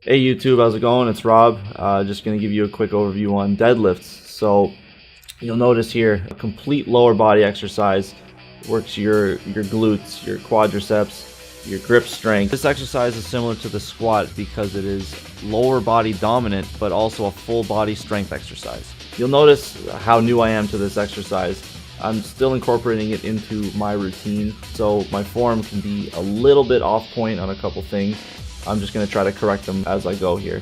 Hey YouTube, how's it going? It's Rob. Just going to give you a quick overview on deadlifts. So you'll notice here, a complete lower body exercise works your glutes, your quadriceps, your grip strength. This exercise is similar to the squat because it is lower body dominant, but also a full body strength exercise. You'll notice how new I am to this exercise. I'm still incorporating it into my routine, so my form can be a little bit off point on a couple things. I'm just going to try to correct them as I go here.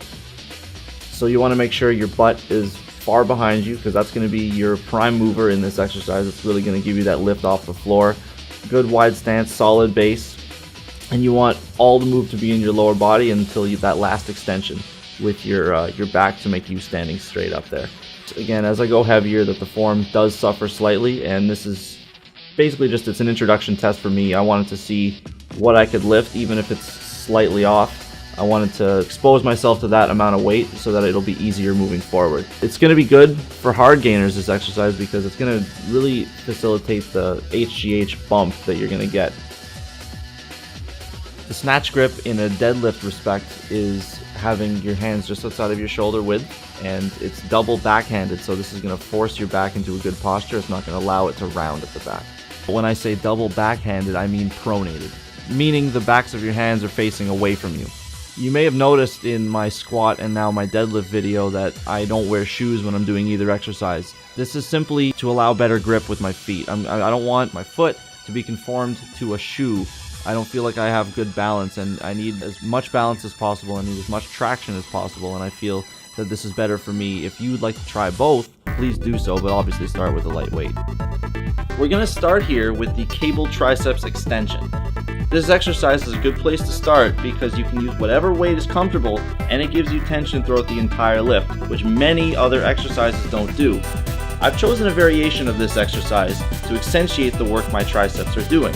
So you want to make sure your butt is far behind you because that's going to be your prime mover in this exercise. It's really going to give you that lift off the floor. Good wide stance, solid base. And you want all the move to be in your lower body until you that last extension with your back to make you standing straight up there. Again, as I go heavier, that the form does suffer slightly, and this is basically just it's an introduction test for me. I wanted to see what I could lift, even if it's slightly off. I wanted to expose myself to that amount of weight so that it'll be easier moving forward. It's going to be good for hard gainers, this exercise, because it's going to really facilitate the HGH bump that you're going to get. The snatch grip in a deadlift respect is having your hands just outside of your shoulder width, and it's double backhanded, so this is going to force your back into a good posture. It's not going to allow it to round at the back. But when I say double backhanded, I mean pronated, meaning the backs of your hands are facing away from you. You may have noticed in my squat and now my deadlift video that I don't wear shoes when I'm doing either exercise. This is simply to allow better grip with my feet. I don't want my foot to be conformed to a shoe. I don't feel like I have good balance, and I need as much balance as possible. I need as much traction as possible, and I feel that this is better for me. If you would like to try both, please do so, but obviously start with a lightweight. We're going to start here with the cable triceps extension. This exercise is a good place to start because you can use whatever weight is comfortable, and it gives you tension throughout the entire lift, which many other exercises don't do. I've chosen a variation of this exercise to accentuate the work my triceps are doing.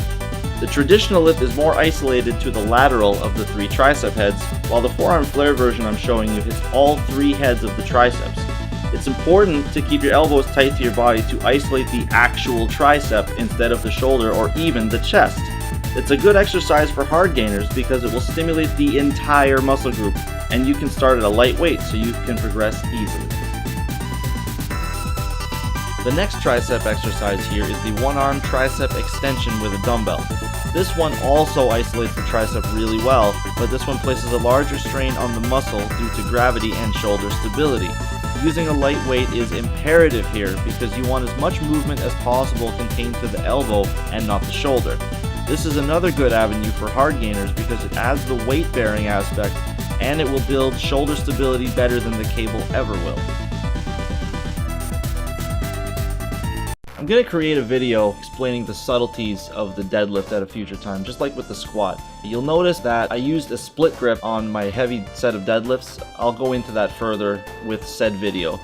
The traditional lift is more isolated to the lateral of the 3 tricep heads, while the forearm flare version I'm showing you hits all 3 heads of the triceps. It's important to keep your elbows tight to your body to isolate the actual tricep instead of the shoulder or even the chest. It's a good exercise for hard gainers because it will stimulate the entire muscle group, and you can start at a light weight so you can progress easily. The next tricep exercise here is the one-arm tricep extension with a dumbbell. This one also isolates the tricep really well, but this one places a larger strain on the muscle due to gravity and shoulder stability. Using a light weight is imperative here because you want as much movement as possible contained to the elbow and not the shoulder. This is another good avenue for hard gainers because it adds the weight-bearing aspect, and it will build shoulder stability better than the cable ever will. I'm going to create a video explaining the subtleties of the deadlift at a future time, just like with the squat. You'll notice that I used a split grip on my heavy set of deadlifts. I'll go into that further with said video.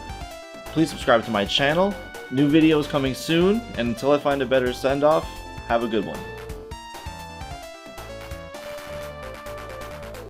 Please subscribe to my channel. New videos coming soon, and until I find a better send-off, have a good one.